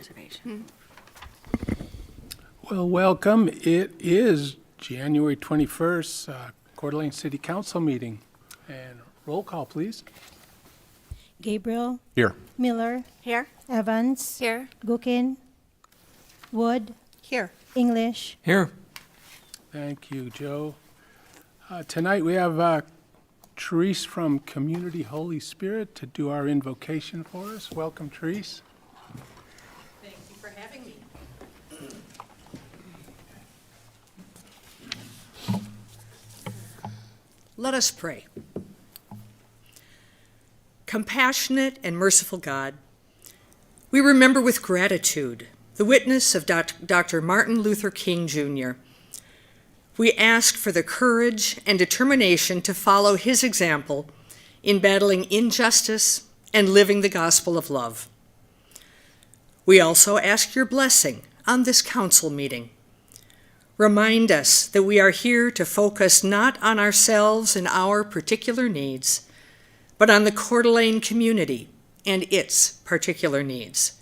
reservation. Well, welcome. It is January 21st, Coeur d'Alene City Council meeting. And roll call, please. Gabriel, Here. Miller, Here? Evans, Here. Gookin, Wood, Here. English. Here. Thank you, Joe. Tonight we have Therese from Community Holy Spirit to do our invocation for us. Welcome, Therese. Thank you for having me. Let us pray. Compassionate and merciful God, we remember with gratitude the witness of Dr. Martin Luther King, Jr. We ask for the courage and determination to follow his example in battling injustice and living the gospel of love. We also ask your blessing on this council meeting. Remind us that we are here to focus not on ourselves and our particular needs, but on the Coeur d'Alene community and its particular needs.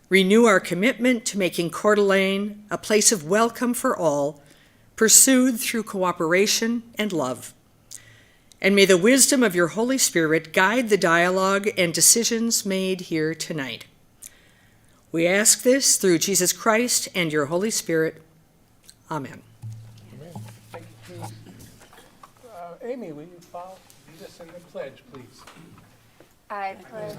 Renew our commitment to making Coeur d'Alene a place of welcome for all, pursued through cooperation and love. And may the wisdom of your Holy Spirit guide the dialogue and decisions made here tonight. We ask this through Jesus Christ and your Holy Spirit. Amen. Amen. Thank you, Therese. Amy, will you lead us in the pledge, please? I pledge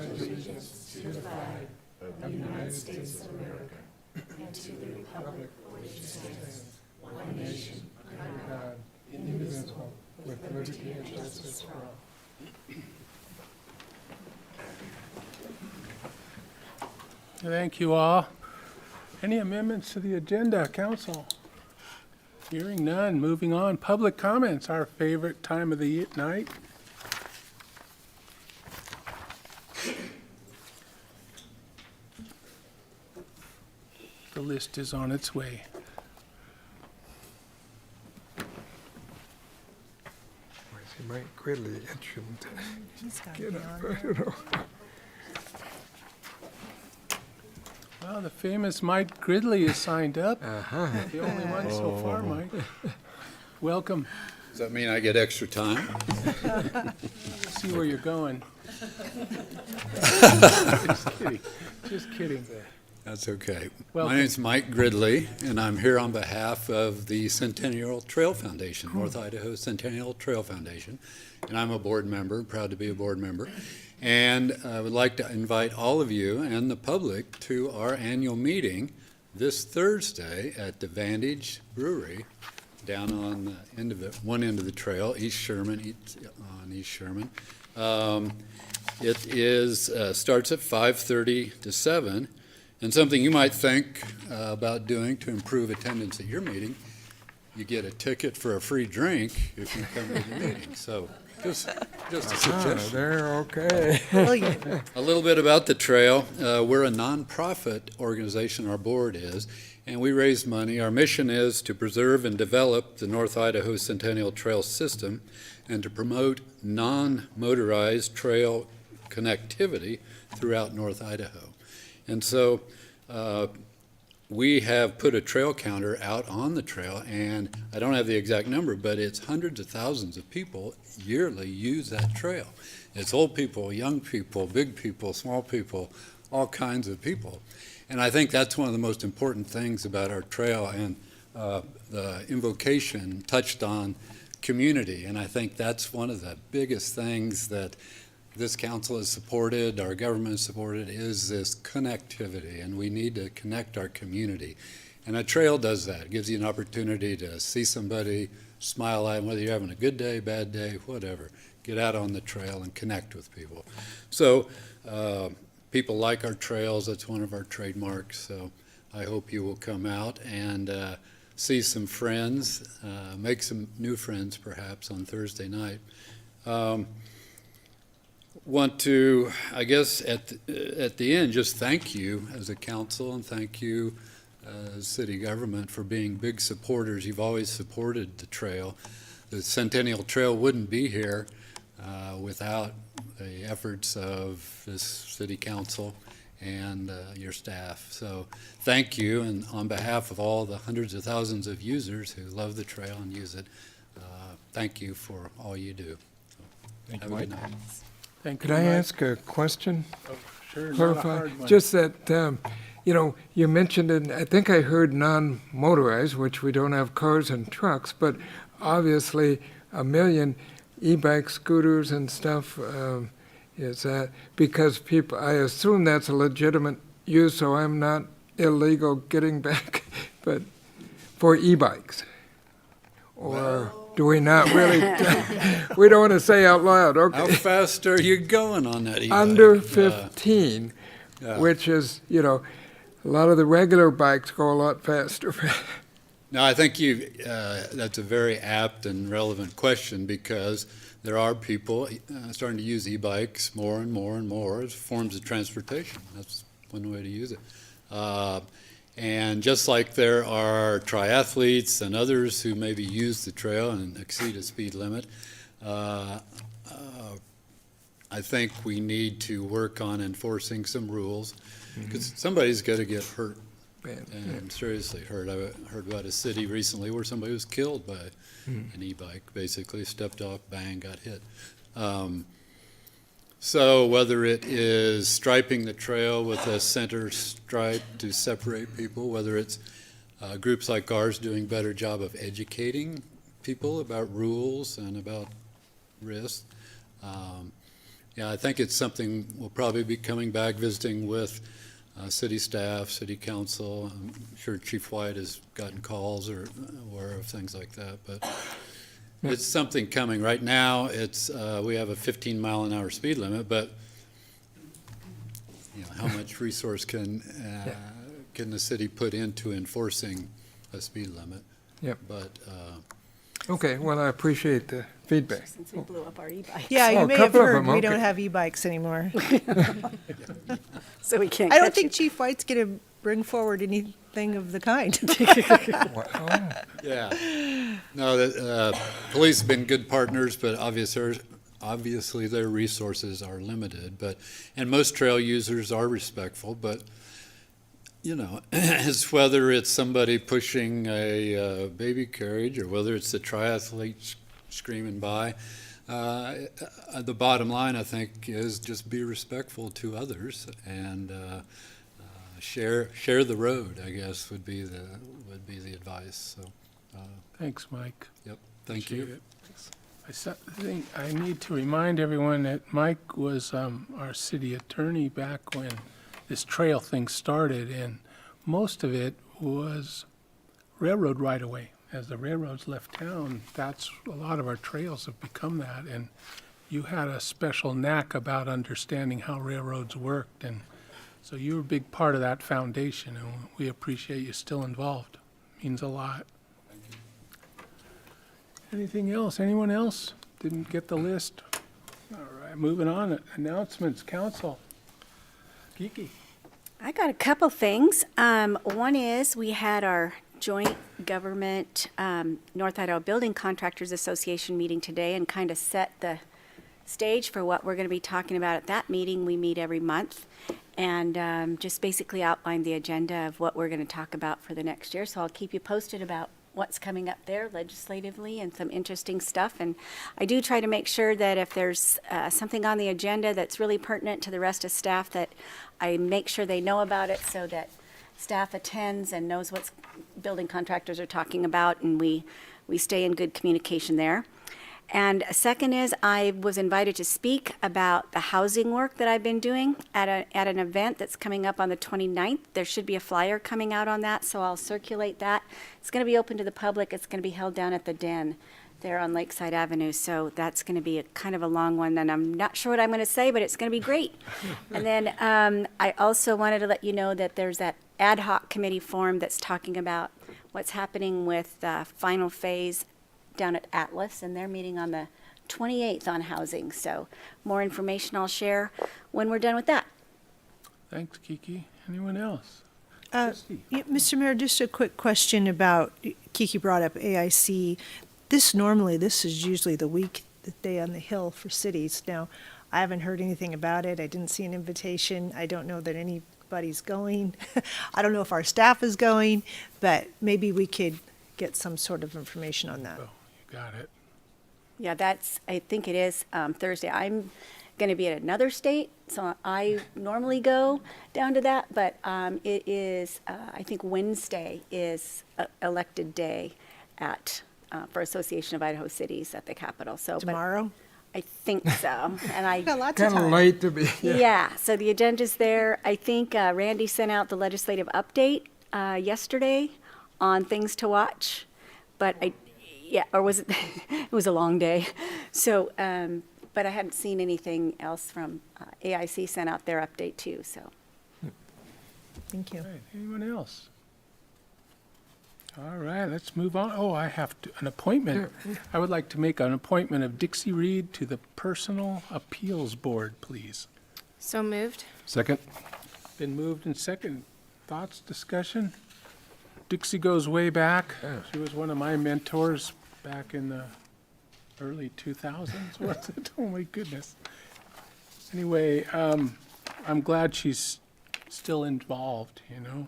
Thank you all. Any amendments to the agenda, council? Hearing none, moving on. Public comments, our favorite time of the night. The list is on its way. I see Mike Gridley itching to get up. You know. Well, the famous Mike Gridley is signed up. Uh-huh. The only one so far, Mike. Welcome. Does that mean I get extra time? See where you're going. Just kidding. Just kidding. That's okay. Welcome. My name's Mike Gridley, and I'm here on behalf of the Centennial Trail Foundation, North Idaho Centennial Trail Foundation. And I'm a board member, proud to be a board member. And I would like to invite all of you and the public to our annual meeting this Thursday at the Vantage Brewery down on the end of it, one end of the trail, East Sherman, on East Sherman. It is starts at 5:30 to 7, and something you might think about doing to improve attendance at your meeting, you get a ticket for a free drink if you come to the meeting. So just a suggestion. They're okay. A little bit about the trail. We're a nonprofit organization, our board is, and we raise money. Our mission is to preserve and develop the North Idaho Centennial Trail System and to promote non-motorized trail connectivity throughout North Idaho. And so we have put a trail counter out on the trail, and I don't have the exact number, but it's hundreds of thousands of people yearly use that trail. It's old people, young people, big people, small people, all kinds of people. And I think that's one of the most important things about our trail, and the invocation touched on community, and I think that's one of the biggest things that this council has supported, our government has supported, is this connectivity, and we need to connect our community. And a trail does that. It gives you an opportunity to see somebody, smile at them, whether you're having a good day, bad day, whatever. Get out on the trail and connect with people. So people like our trails. That's one of our trademarks. So I hope you will come out and see some friends, make some new friends perhaps on Thursday night. Want to, I guess, at the end, just thank you as a council and thank you as city government for being big supporters. You've always supported the trail. The Centennial Trail wouldn't be here without the efforts of this city council and your staff. So thank you, and on behalf of all the hundreds of thousands of users who love the trail and use it, thank you for all you do. Thank Have you, a good Mike. night. Thank you, Could I Mike. ask a question? Oh, sure, not a Clarify, hard one. just that, you mentioned, and I think I heard non-motorized, which we don't have cars and trucks, but obviously 1 million e-bike scooters and stuff, is that, because people, I assume that's a legitimate use, so I'm not illegal getting back, but for e-bikes? Or do we not really, we don't want to say out loud, How okay. fast are you going on that e-bike? Under 15, Yeah. which is, a lot of the regular bikes go a lot faster. No, I think that's a very apt and relevant question, because there are people starting to use e-bikes more and more and more as forms of transportation. That's one way to use it. And just like there are triathletes and others who maybe use the trail and exceed a speed limit, I think we need to work on enforcing some rules, because somebody's got to get hurt, and seriously hurt. I heard about a city recently where somebody was killed by an e-bike, basically stepped off, bang, got hit. So whether it is striping the trail with a center stripe to separate people, whether it's groups like ours doing a better job of educating people about rules and about risk. I think it's something we'll probably be coming back, visiting with city staff, city council. I'm sure Chief White has gotten calls or aware of things like that, but it's something coming. Right now, it's we have a 15-mile-an-hour speed limit, but how much resource can the city put into enforcing a speed limit? Yep. But Okay, well, I appreciate the feedback. Since we blew up our e-bike. Yeah, Oh, you a may have couple of heard, them, we okay. don't have e-bikes anymore. So we can't I don't catch think Chief White's going to bring forward anything of the kind. Wow. yeah, no, the police have been good partners, but obviously their resources are limited. And most trail users are respectful, but it's whether it's somebody pushing a baby carriage or whether it's the triathlete screaming by. The bottom line, I think, is just be respectful to others and share the road, I guess, would be the advice. So, Thanks, Mike. yep, thank you. Appreciate it. I think I need to remind everyone that Mike was our city attorney back when this trail thing started, and most of it was railroad right-of-way. As the railroads left town, that's a lot of our trails have become that, and you had a special knack about understanding how railroads worked, and so you're a big part of that foundation, and we appreciate you still involved. Means a lot. Anything else? Anyone else? Didn't get the list? All right, moving on. Announcements, council. Kiki. I got a couple things. One is we had our joint government North Idaho Building Contractors Association meeting today and kind of set the stage for what we're going to be talking about at that meeting. We meet every month and just basically outline the agenda of what we're going to talk about for the next year. So I'll keep you posted about what's coming up there legislatively and some interesting stuff. And I do try to make sure that if there's something on the agenda that's really pertinent to the rest of staff, that I make sure they know about it so that staff attends and knows what building contractors are talking about, and we stay in good communication there. And second is I was invited to speak about the housing work that I've been doing at an event that's coming up on the 29th. There should be a flyer coming out on that, so I'll circulate that. It's going to be open to the public. It's going to be held down at the Den there on Lakeside Avenue, so that's going to be a kind of a long one, and I'm not sure what I'm going to say, but it's going to be great. And then I also wanted to let you know that there's that ad hoc committee form that's talking about what's happening with the final phase down at Atlas, and they're meeting on the 28th on housing. So more information I'll share when we're done with that. Thanks, Kiki. Anyone else? Yeah, Mr. Mayor, just a quick question about, Kiki brought up AIC. This is usually the day on the Hill for cities. Now, I haven't heard anything about it. I didn't see an invitation. I don't know that any everybody's going. I don't know if our staff is going, but maybe we could get some sort of information on that. Oh, you got it. Yeah, I think it is Thursday. I'm going to be at another state, so I normally go down to that, but it is, I think Wednesday is elected day for Association of Idaho Cities at the Capitol, so. but Tomorrow? I think so, and I. Got lots of Kind of time. late to be, Yeah, so the agenda's there. I think Randy sent out the legislative update yesterday on things to watch, but or was it, it was a long day. So, but I hadn't seen anything else from AIC sent out their update too, so. Thank you. All right, anyone else? All right, let's move on. Oh, I have an appointment. I would like to make an appointment of Dixie Reed to the Personal Appeals Board, please. So moved. Second? Been moved and second. Thoughts, discussion? Dixie goes way back. She was one of my mentors back in the early 2000s, was it? Oh, my goodness. Anyway, I'm glad she's still involved, you know?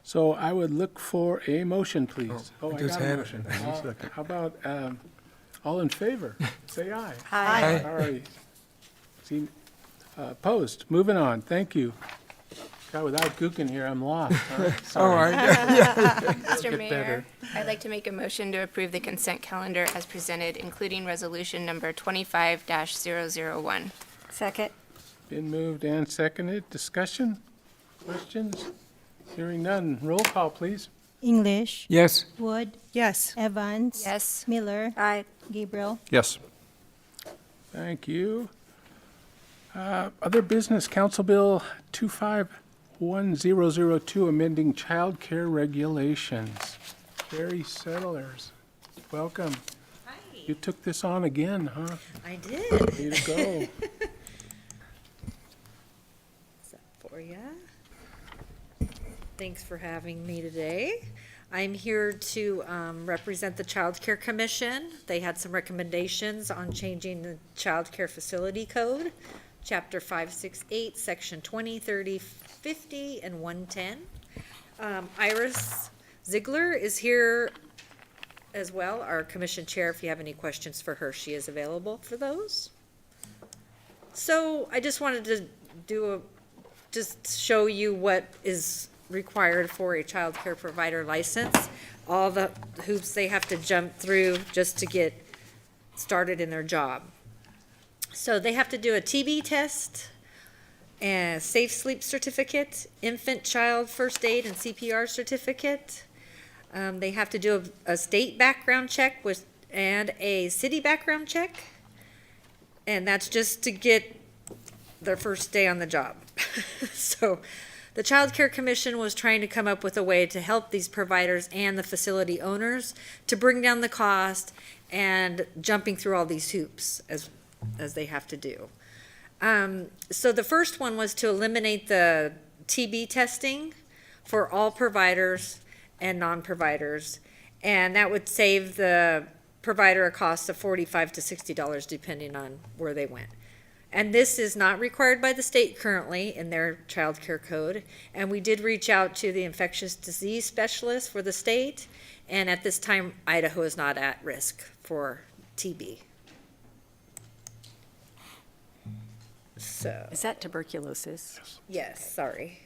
So I would look for a motion, please. Oh, I I just got a had it. motion. How about, all in favor? Say aye. Aye. All right. See, opposed. Moving on. Thank you. God, without Gookin here, I'm lost. Huh? all Sorry. right. Mr. get Mayor, better. I'd like to make a motion to approve the consent calendar as presented, including resolution number 25-001. Second. Been moved and seconded. Discussion? Questions? Hearing none. Roll call, please. English, Yes, Wood, Yes. Evans. Yes. Miller, Aye. Gabriel. Yes. Thank you. Other business, Council Bill 251002, amending childcare regulations. Jerry Settlers, welcome. Hi, You took this on again, huh? I did. Way to go. What's up for ya? Thanks for having me today. I'm here to represent the Child Care Commission. They had some recommendations on changing the Child Care Facility Code, Chapter 568, Section 20, 30, 50, and 110. Iris Ziegler is here as well, our commission chair. If you have any questions for her, she is available for those. So I just wanted to just show you what is required for a child care provider license, all the hoops they have to jump through just to get started in their job. So they have to do a TB test, a safe sleep certificate, infant child first aid and CPR certificate. They have to do a state background check and a city background check. And that's just to get their first day on the job. So the Child Care Commission was trying to come up with a way to help these providers and the facility owners to bring down the cost and jumping through all these hoops as they have to do. So the first one was to eliminate the TB testing for all providers and non-providers, and that would save the provider a cost of $45 to $60 depending on where they went. And this is not required by the state currently in their child care code. And we did reach out to the infectious disease specialist for the state. And at this time, Idaho is not at risk for TB. So, Is that tuberculosis? yes, sorry.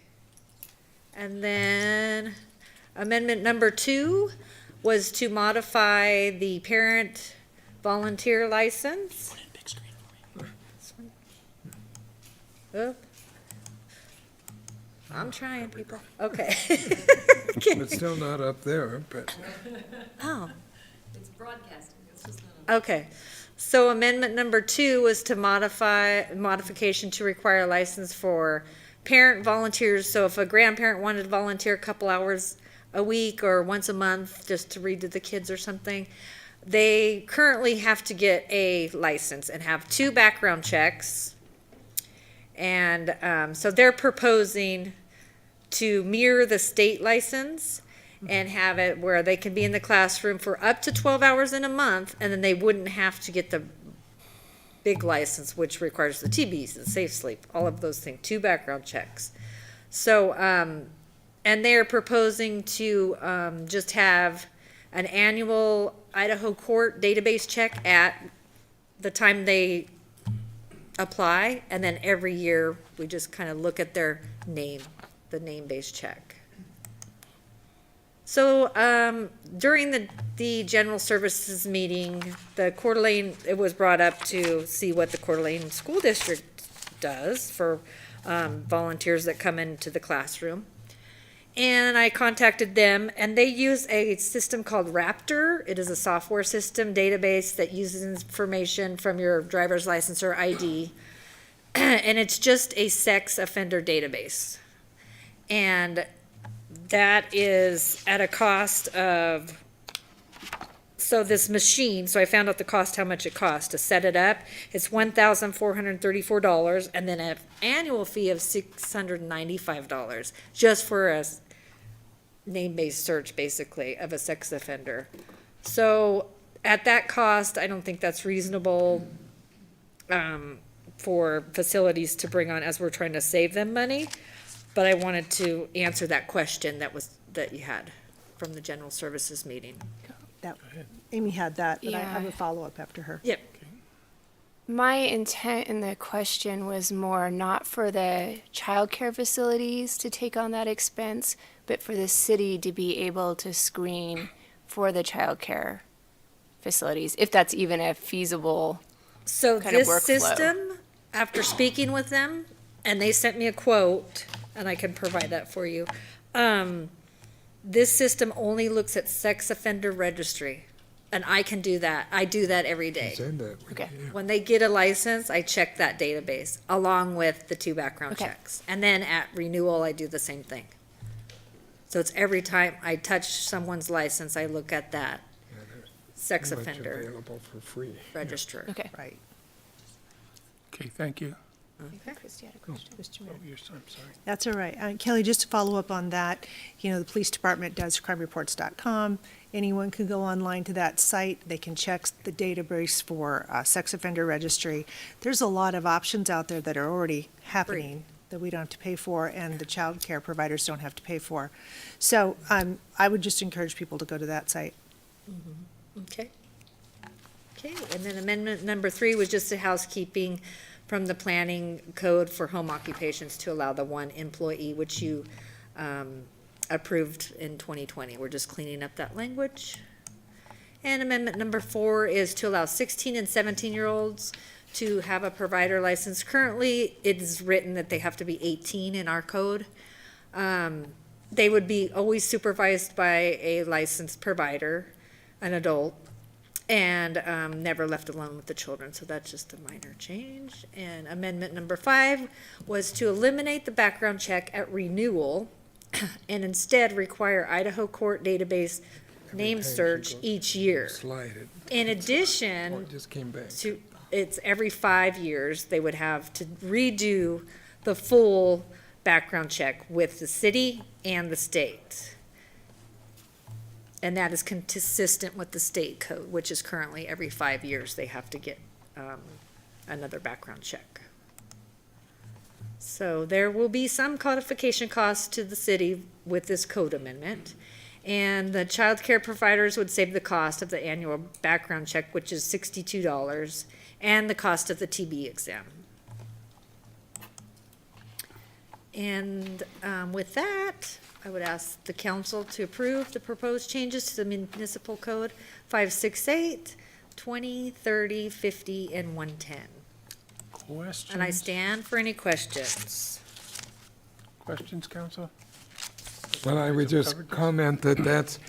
And then amendment number 2 was to modify the parent volunteer license. Oh. I'm trying, people. Okay. it's still not up there, but Oh. It's broadcasting. Okay. So amendment number 2 was to modification to require a license for parent volunteers. So if a grandparent wanted to volunteer a couple hours a week or once a month just to read to the kids or something, they currently have to get a license and have 2 background checks. And so they're proposing to mirror the state license and have it where they can be in the classroom for up to 12 hours in a month, and then they wouldn't have to get the big license, which requires the TBs and safe sleep, all of those things, 2 background checks. So, and they're proposing to just have an annual Idaho court database check at the time they apply, and then every year we just kind of look at their name, the name-based check. So during the general services meeting, the Coeur d'Alene, it was brought up to see what the Coeur d'Alene School District does for volunteers that come into the classroom. And I contacted them, and they use a system called Raptor. It is a software system database that uses information from your driver's license or ID. And it's just a sex offender database. And that is at a cost of, so this machine, so I found out the cost, how much it costs to set it up. It's $1,434, and then an annual fee of $695 just for a name-based search, basically, of a sex offender. So at that cost, I don't think that's reasonable for facilities to bring on as we're trying to save them money. But I wanted to answer that question that you had from the general services meeting. Amy had that, but I have Yeah. a follow-up after her. Yep. My intent in the question was more not for the childcare facilities to take on that expense, but for the city to be able to screen for the childcare facilities, if that's even a feasible. So kind of this workflow. system, after speaking with them, and they sent me a quote, and I can provide that for you. This system only looks at sex offender registry, and I can do that. I do that every day. Said that. Okay. When they get a license, I check that database along with the 2 background Okay. checks. And then at renewal, I do the same thing. So it's every time I touch someone's license, I look at that sex Much offender available for free. register. Okay. Right. Okay, thank you. Christie had a question. Mr. Mayor. Oh, I'm sorry. That's all right. Kelly, just to follow up on that, the police department does crimereports.com. Anyone can go online to that site. They can check the database for sex offender registry. There's a lot of options out there that are already happening that we don't have to pay for, and the child care providers don't have to pay for. So I would just encourage people to go to that site. Okay. Okay, and then amendment number 3 was just a housekeeping from the planning code for home occupations to allow the 1 employee, which you approved in 2020. We're just cleaning up that language. And amendment number 4 is to allow 16 and 17-year-olds to have a provider license. Currently, it is written that they have to be 18 in our code. They would be always supervised by a licensed provider, an adult, and never left alone with the children, so that's just a minor change. And amendment number 5 was to eliminate the background check at renewal and instead require Idaho court database name time she search goes- each year. Slide it. In Oh, addition it just came back. to, it's every 5 years, they would have to redo the full background check with the city and the state. And that is consistent with the state code, which is currently every 5 years, they have to get another background check. So there will be some codification costs to the city with this code amendment. And the child care providers would save the cost of the annual background check, which is $62, and the cost of the TB exam. And with that, I would ask the council to approve the proposed changes to the municipal code 568, 20, 30, 50, and 110. Questions? And I stand for any questions. Questions, council? Well, I would just comment that that's,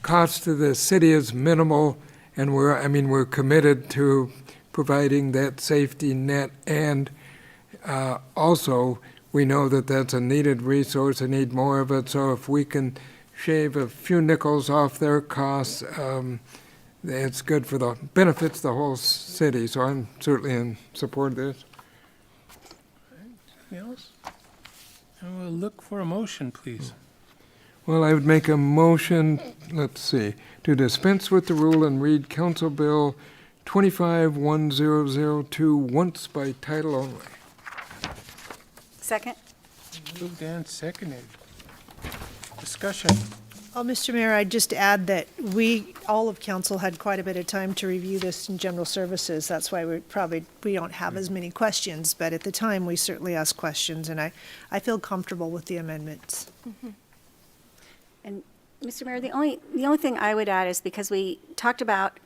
cost to the city is minimal, and we're committed to providing that safety net, and also, we know that that's a needed resource, and need more of it, so if we can shave a few nickels off their costs, it's good for benefits the whole city, so I'm certainly in support of this. Anything else? And we'll look for a motion, please. Well, I would make a motion, to dispense with the rule and read Council Bill 25-1002 once by title only. Second? Moved and seconded. Discussion. Oh, Mr. Mayor, I'd just add that all of council had quite a bit of time to review this in general services. That's why we don't have as many questions, but at the time, we certainly asked questions, and I feel comfortable with the amendments. And Mr. Mayor, the only thing I would add is because we talked about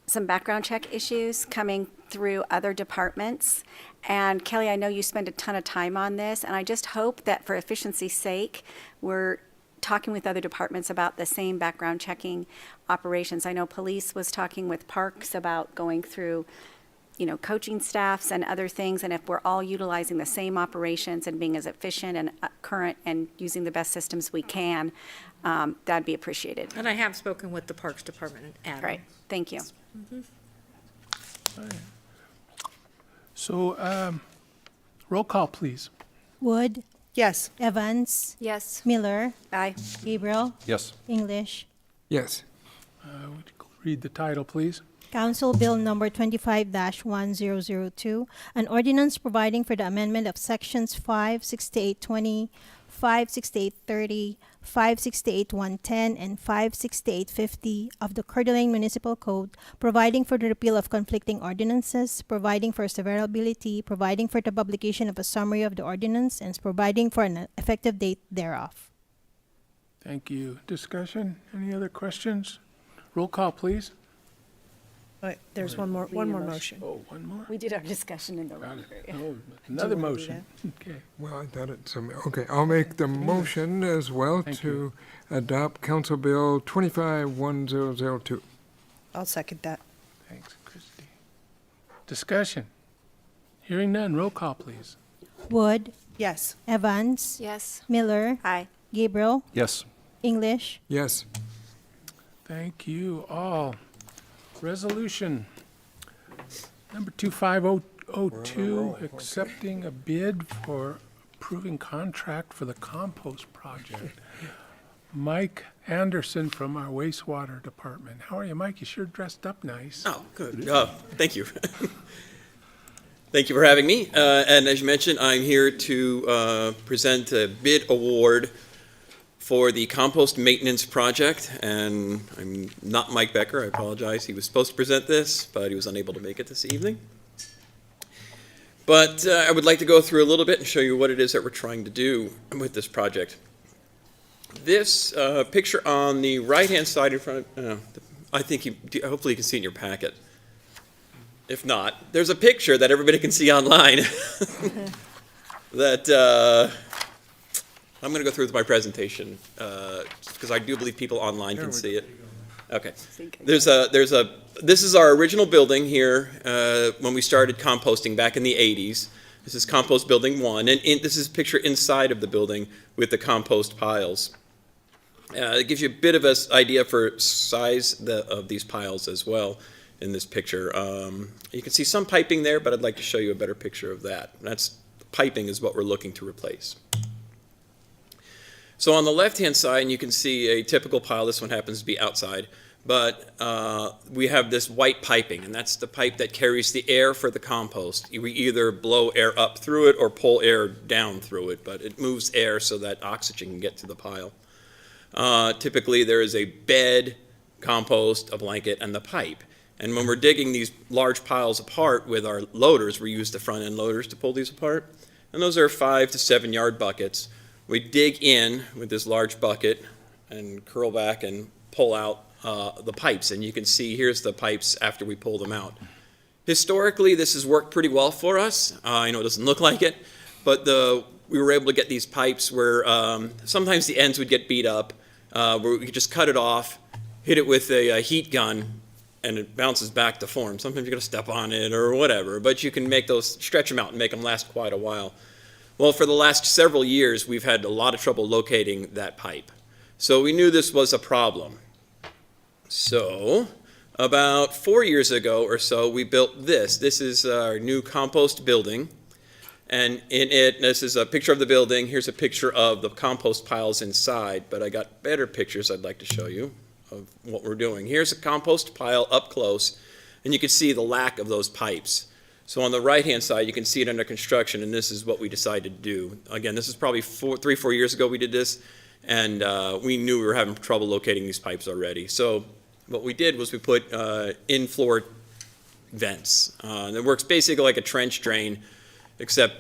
some background check issues coming through other departments. And Kelly, I know you spend a ton of time on this, and I just hope that for efficiency's sake, we're talking with other departments about the same background checking operations. I know police was talking with parks about going through, coaching staffs and other things. And if we're all utilizing the same operations and being as efficient and current and using the best systems we can, that'd be appreciated. And I have spoken with the Parks Department and Adam. Right, thank you. So, roll call, please. Wood, Yes. Evans, Yes. Miller, Aye. Gabriel, Yes. English. Yes. Would you read the title, please? Council Bill Number 25-1002, an ordinance providing for the amendment of Sections 56820, 56830, 568-110, and 56850 of the Coeur d'Alene Municipal Code, providing for the repeal of conflicting ordinances, providing for severability, providing for the publication of a summary of the ordinance, and providing for an effective date thereof. Thank you. Discussion? Any other questions? Roll call, please. Wait, there's one more motion. Oh, one more? We did our discussion in the Got room. it. Oh, another wanna do motion. Okay. Well, I thought it's, okay, I'll make the motion as well Thank to adopt Council Bill 25-1002. I'll second that. Thanks, Christie. Discussion? Hearing none. Roll call, please. Wood, Yes. Evans, Yes. Miller, Aye. Gabriel, Yes. English. Yes. Thank you all. Resolution number 25002, accepting a bid for approving contract for the compost project. Mike Anderson from our wastewater department. How are you, Mike? You sure dressed up nice. Oh, good. Thank you. Thank you for having me. And as you mentioned, I'm here to present a bid award for the compost maintenance project. And I'm not Mike Becker. I apologize. He was supposed to present this, but he was unable to make it this evening. But I would like to go through a little bit and show you what it is that we're trying to do with this project. This picture on the right-hand side in front of, I think hopefully you can see it in your packet. If not, there's a picture that everybody can see online that I'm going to go through with my presentation because I do believe people online can see it. Okay. This is our original building here when we started composting back in the 80s. This is compost building 1, and this is a picture inside of the building with the compost piles. It gives you a bit of an idea for size of these piles as well in this picture. You can see some piping there, but I'd like to show you a better picture of that. Piping is what we're looking to replace. So on the left-hand side, you can see a typical pile. This one happens to be outside. But we have this white piping, and that's the pipe that carries the air for the compost. We either blow air up through it or pull air down through it, but it moves air so that oxygen can get to the pile. Typically, there is a bed, compost, a blanket, and the pipe. And when we're digging these large piles apart with our loaders, we use the front-end loaders to pull these apart. And those are 5 to 7 yard buckets. We dig in with this large bucket and curl back and pull out the pipes. And you can see here's the pipes after we pull them out. Historically, this has worked pretty well for us. I know it doesn't look like it, but we were able to get these pipes where sometimes the ends would get beat up, where we could just cut it off, hit it with a heat gun, and it bounces back to form. Sometimes you're going to step on it or whatever, but you can make those, stretch them out and make them last quite a while. Well, for the last several years, we've had a lot of trouble locating that pipe. So we knew this was a problem. So about 4 years ago or so, we built this. This is our new compost building. And in it, this is a picture of the building. Here's a picture of the compost piles inside, but I got better pictures I'd like to show you of what we're doing. Here's a compost pile up close, and you can see the lack of those pipes. So on the right-hand side, you can see it under construction, and this is what we decided to do. Again, this is probably 3-4 years ago we did this, and we knew we were having trouble locating these pipes already. So what we did was we put in-floor vents. And it works basically like a trench drain, except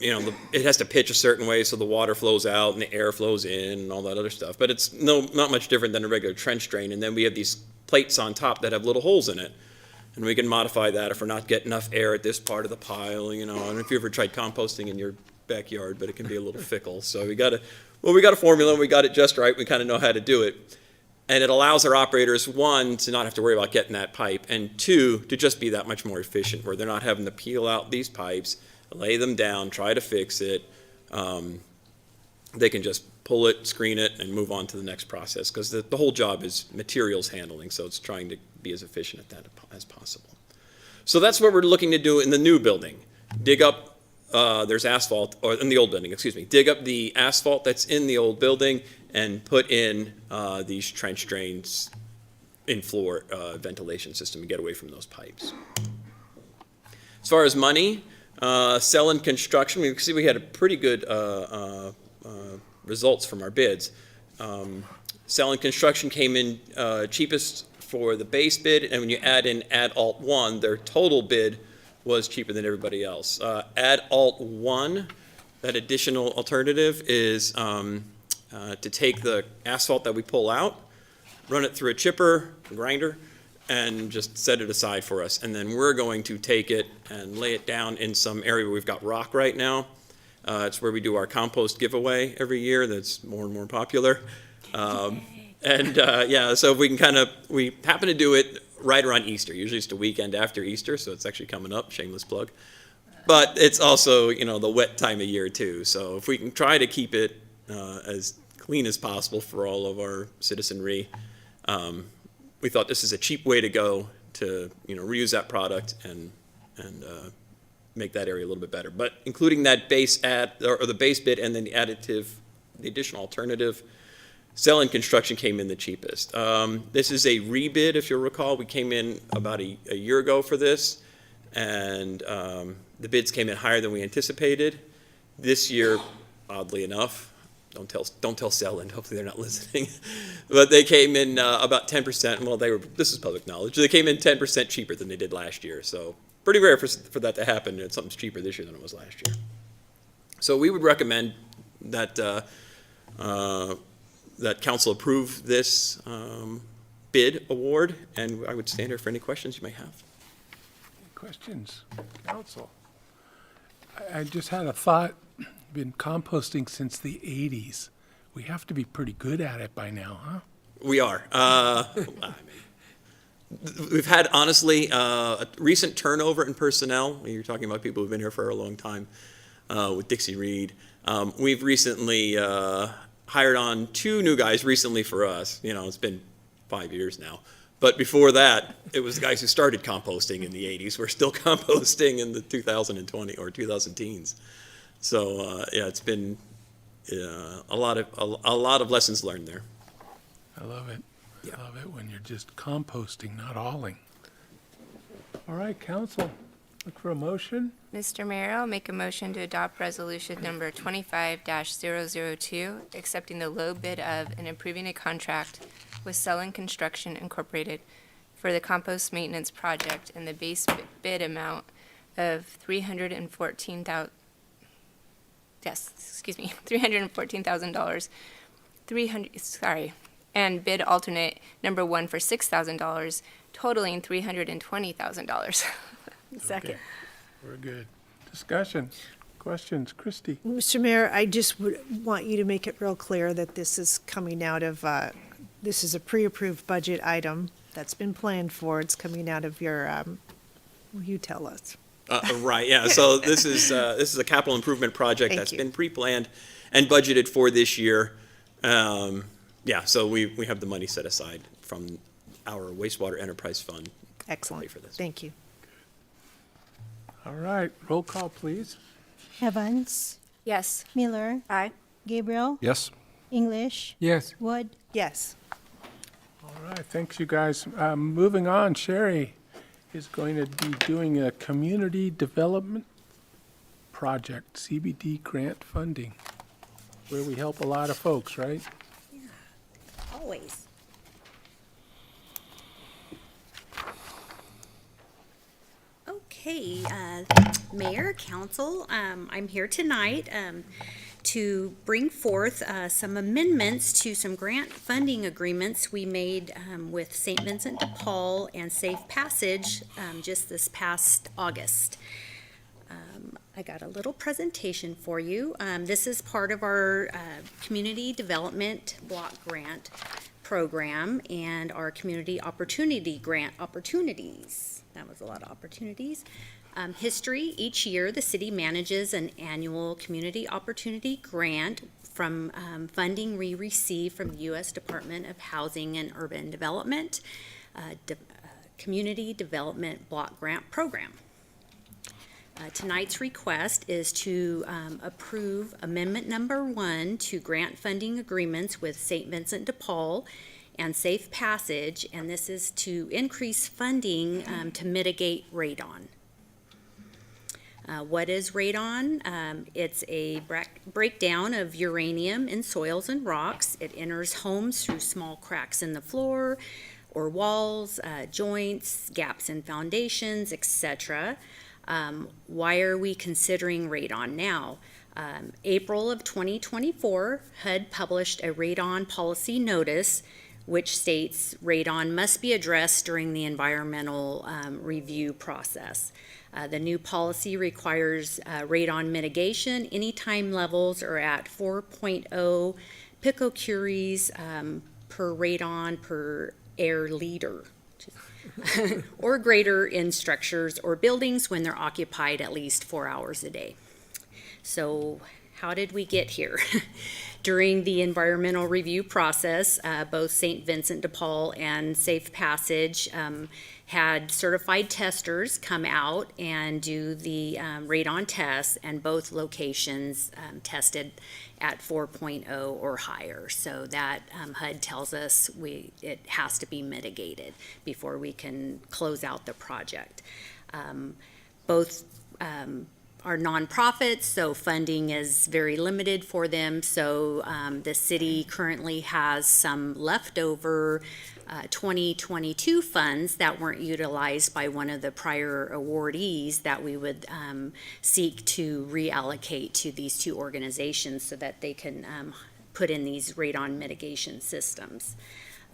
it has to pitch a certain way so the water flows out and the air flows in and all that other stuff. But it's not much different than a regular trench drain. And then we have these plates on top that have little holes in it. And we can modify that if we're not getting enough air at this part of the pile. I don't know if you ever tried composting in your backyard, but it can be a little fickle. So we got a formula, and we got it just right. We kind of know how to do it. And it allows our operators, one, to not have to worry about getting that pipe, and two, to just be that much more efficient, where they're not having to peel out these pipes, lay them down, try to fix it. They can just pull it, screen it, and move on to the next process, because the whole job is materials handling, so it's trying to be as efficient at that as possible. So that's what we're looking to do in the new building. Dig up, there's asphalt, or in the old building, excuse me, dig up the asphalt that's in the old building and put in these trench drains in floor ventilation system and get away from those pipes. As far as money, Sell and construction, we see we had a pretty good results from our bids. Sell and construction came in cheapest for the base bid, and when you add in Add Alt 1, their total bid was cheaper than everybody else. Add Alt 1, that additional alternative, is to take the asphalt that we pull out, run it through a chipper, grinder, and just set it aside for us. And then we're going to take it and lay it down in some area where we've got rock right now. It's where we do our compost giveaway every year. That's more and more popular. Yeah, so we can we happen to do it right around Easter. Usually it's the weekend after Easter, so it's actually coming up, shameless plug. But it's also, the wet time of year too. So if we can try to keep it as clean as possible for all of our citizenry, we thought this is a cheap way to go to, reuse that product and make that area a little bit better. But including that base or the base bid and then the additional alternative, Sell and construction came in the cheapest. This is a rebid, if you'll recall. We came in about a year ago for this, and the bids came in higher than we anticipated. This year, oddly enough, don't tell Sell and hopefully they're not listening, but they came in about 10%. Well, this is public knowledge. They came in 10% cheaper than they did last year. So pretty rare for that to happen. And something's cheaper this year than it was last year. So we would recommend that that council approve this bid award, and I would stand here for any questions you may have. Questions, council? I just had a thought. Been composting since the 80s. We have to be pretty good at it by now, huh? We are. We've had, honestly, a recent turnover in personnel. You're talking about people who've been here for a long time with Dixie Reed. We've recently hired on 2 new guys recently for us. It's been 5 years now. But before that, it was the guys who started composting in the 80s. We're still composting in the 2020 or 2010s. So it's been a lot of lessons learned there. I love it. I love it when you're just composting, not hauling. All right, council, look for a motion. Mr. Mayor, I'll make a motion to adopt resolution number 25-002, accepting the low bid of and approving a contract with Sell and Construction Incorporated for the compost maintenance project and the base bid amount of $314,000. And bid alternate number 1 for $6,000, totaling $320,000. Second. Okay. We're good. Discussion, questions, Christie? Mr. Mayor, I just would want you to make it real clear that this is coming out of, this is a pre-approved budget item that's been planned for. It's coming out of your, you tell us. Right, yeah, so this is a capital improvement project Thank that's you. been pre-planned and budgeted for this year. So we have the money set aside from our wastewater enterprise fund. Excellent. For this. Thank you. All right, roll call, please. Evans, Yes. Miller, Aye. Gabriel, Yes. English, Yes. Wood. Yes. All right, thanks, you guys. Moving on, Sherry, is going to be doing a community development project, CBD grant funding, where we help a lot of folks, right? Always. Okay, Mayor, Council, I'm here tonight to bring forth some amendments to some grant funding agreements we made with St. Vincent de Paul and Safe Passage just this past August. I got a little presentation for you. This is part of our Community Development Block Grant Program and our Community Opportunity Grant opportunities. That was a lot of opportunities. History, each year the city manages an annual Community Opportunity Grant from funding we receive from the U.S. Department of Housing and Urban Development, Community Development Block Grant Program. Tonight's request is to approve Amendment Number 1 to grant funding agreements with St. Vincent de Paul and Safe Passage, and this is to increase funding to mitigate radon. What is radon? It's a breakdown of uranium in soils and rocks. It enters homes through small cracks in the floor or walls, joints, gaps in foundations, etc. Why are we considering radon now? April of 2024, HUD published a radon policy notice which states radon must be addressed during the environmental review process. The new policy requires radon mitigation anytime levels are at 4.0 picocuries per radon per air liter, or greater in structures or buildings when they're occupied at least 4 hours a day. So how did we get here? During the environmental review process, both St. Vincent de Paul and Safe Passage had certified testers come out and do the radon tests, and both locations tested at 4.0 or higher. So that HUD tells us it has to be mitigated before we can close out the project. Both are nonprofits, so funding is very limited for them. So the city currently has some leftover 2022 funds that weren't utilized by one of the prior awardees that we would seek to reallocate to these two organizations so that they can put in these radon mitigation systems.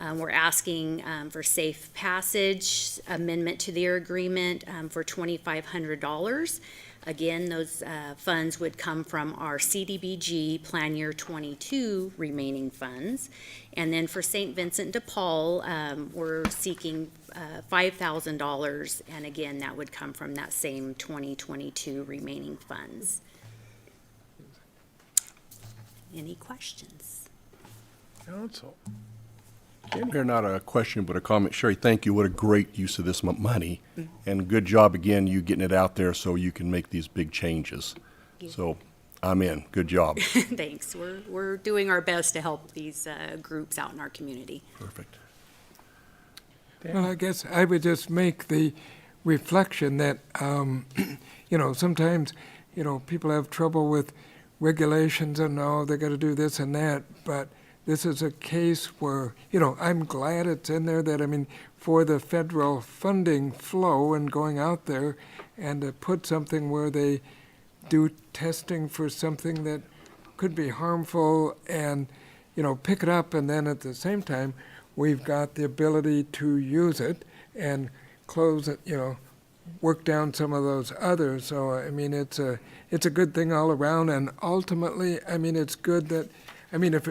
We're asking for Safe Passage amendment to their agreement for $2,500. Again, those funds would come from our CDBG Plan Year 22 remaining funds. And then for St. Vincent de Paul, we're seeking $5,000, and again, that would come from that same 2022 remaining funds. Any questions? Council. Here, not a question, but a comment. Sherry, thank you. What a great use of this money. And good job, again, you getting it out there so you can make these big changes. So I'm in. Good job. Thanks. We're doing our best to help these groups out in our community. Perfect. Well, I guess I would just make the reflection that, sometimes, people have trouble with regulations and, oh, they got to do this and that, but this is a case where, I'm glad it's in there that, for the federal funding flow and going out there and to put something where they do testing for something that could be harmful and, pick it up, and then at the same time, we've got the ability to use it and close it, work down some of those others. So, it's a good thing all around, and ultimately, it's good that if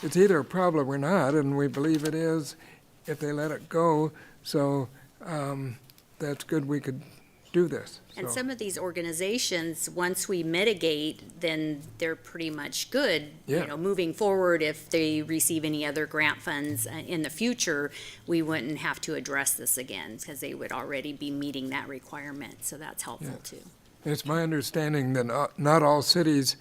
it's either a problem or not, and we believe it is if they let it go. So that's good we could do this. And So, some of these organizations, once we mitigate, then they're pretty much good. Yeah. Moving forward, if they receive any other grant funds in the future, we wouldn't have to address this again because they would already be meeting that requirement. So that's helpful too. it's my understanding that not all cities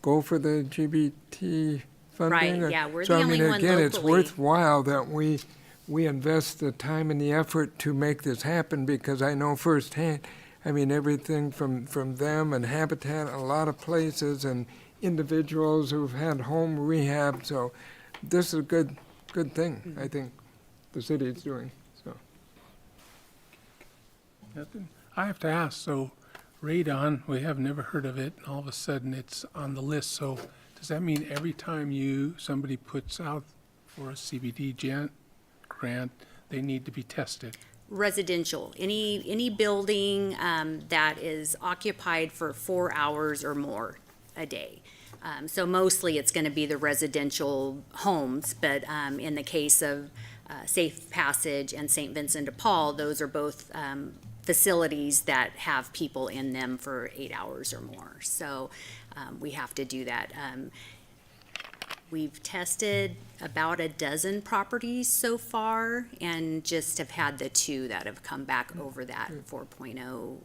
go for the GBT funding. Right, yeah, we're So, the only one again, it's locally. worthwhile that we we invest the time and the effort to make this happen, because I know firsthand, I mean, everything from them and Habitat, a lot of places, and individuals who've had home rehab, so this is a good thing, I think, the city is doing, so. Nothing? I have to ask, so radon, we have never heard of it, and all of a sudden it's on the list, so does that mean every time somebody puts out for a CBD grant, they need to be tested? Residential, any building that is occupied for 4 hours or more a day. So mostly it's going to be the residential homes, but in the case of Safe Passage and St. Vincent de Paul, those are both facilities that have people in them for 8 hours or more. So we have to do that. We've tested about a dozen properties so far and just have had the 2 that have come back over that 4.0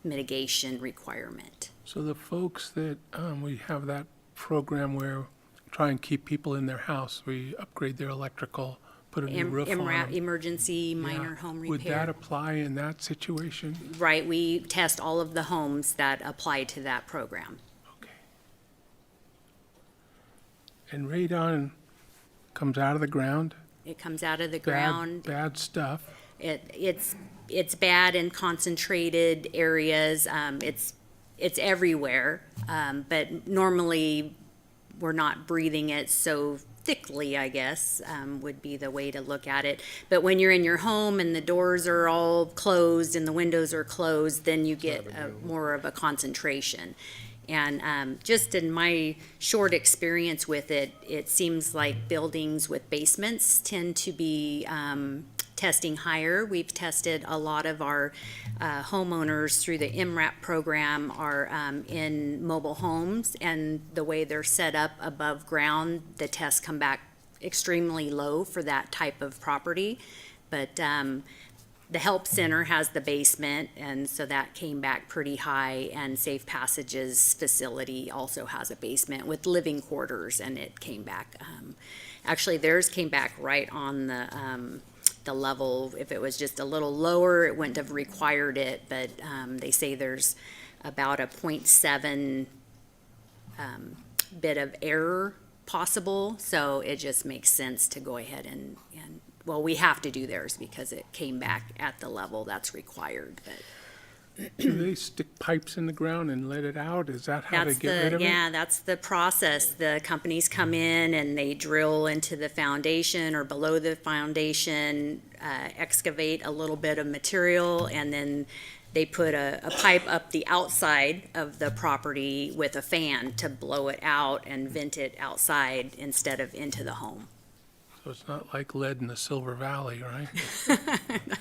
mitigation requirement. So the folks that, we have that program where try and keep people in their house, we upgrade their electrical, put a new roof on MRAP, them. emergency minor Yeah. home Would that repair. apply in that situation? Right, we test all of the homes that apply to that program. Okay. And radon comes out of the ground, It comes out of the bad, ground. bad stuff. It's bad in concentrated areas. It's everywhere. But normally we're not breathing it so thickly, I guess, would be the way to look at it. But when you're in your home and the doors are all closed and the windows are closed, then you get more of a concentration. And just in my short experience with it, it seems like buildings with basements tend to be testing higher. We've tested a lot of our homeowners through the MRAP program are in mobile homes, and the way they're set up above ground, the tests come back extremely low for that type of property. But the Help Center has the basement, and so that came back pretty high, and Safe Passage's facility also has a basement with living quarters, and it came back. Actually, theirs came back right on the level. If it was just a little lower, it wouldn't have required it, but they say there's about a 0.7 bit of error possible, so it just makes sense to go ahead and well, we have to do theirs because it came back at the level that's required, but Do they stick pipes in the ground and let it out? Is that how they get rid of it? yeah, that's the process. The companies come in and they drill into the foundation or below the foundation, excavate a little bit of material, and then they put a pipe up the outside of the property with a fan to blow it out and vent it outside instead of into the home. So it's not like lead in the Silver Valley, right?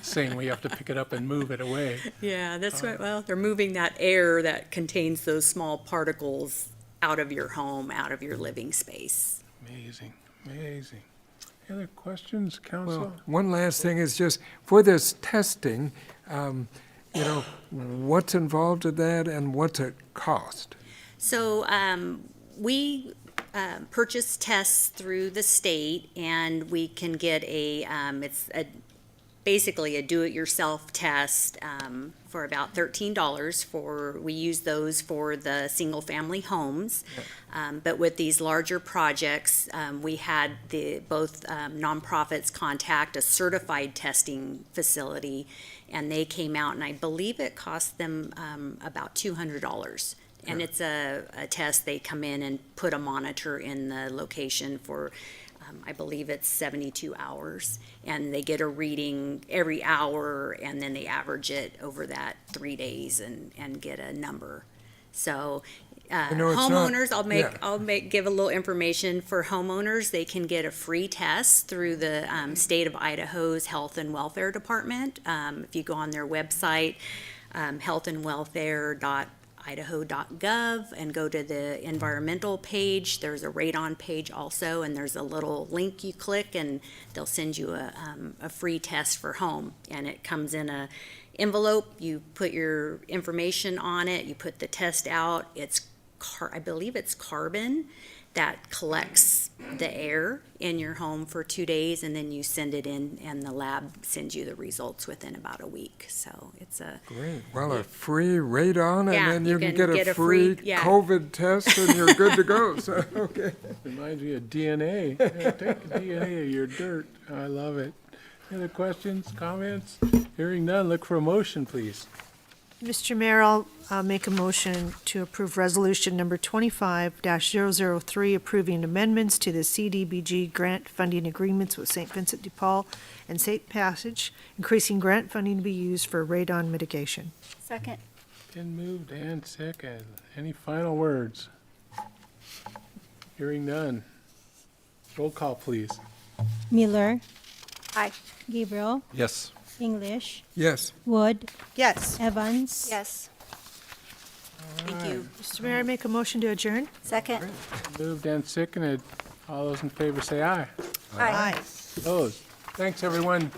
Saying we have to pick it up and move it away. Yeah, that's right. Well, they're moving that air that contains those small particles out of your home, out of your living space. Amazing, amazing. Any other questions, council? Well, one last thing is just, for this testing, what's involved with that and what's it cost? So we purchase tests through the state, and we can get basically a do-it-yourself test for about $13. We use those for the single-family homes. But with these larger projects, we had both nonprofits contact a certified testing facility, and they came out, and I believe it cost them about $200. And it's a test. They come in and put a monitor in the location for, I believe it's 72 hours. And they get a reading every hour, and then they average it over that 3 days and get a number. So homeowners, give a little information for homeowners. They can get a free test through the state of Idaho's Health and Welfare Department. If you go on their website, healthandwelfare.idaho.gov, and go to the environmental page. There's a radon page also, and there's a little link you click, and they'll send you a free test for home. And it comes in a envelope. You put your information on it. You put the test out. I believe it's carbon that collects the air in your home for 2 days, and then you send it in, and the lab sends you the results within about a week. So it's a Great. Well, a free radon, Yeah, and then you can get get a a free free- yeah. COVID test, and you're good to go. So, okay. Reminds me of DNA. Yeah, take the DNA of your dirt. I love it. Any other questions, comments? Hearing none, look for a motion, please. Mr. Mayor, I'll make a motion to approve resolution number 25-003, approving amendments to the CDBG grant funding agreements with St. Vincent de Paul and St. Passage, increasing grant funding to be used for radon mitigation. Second. Been moved and second. Any final words? Hearing none. Roll call, please. Miller, Aye. Gabriel, Yes. English, Yes. Wood, Yes. Evans. Yes. thank you. Mr. Mayor, I make a motion to adjourn? Second. Moved and seconded. All those in favor say aye. Aye. Opposed? Thanks, everyone.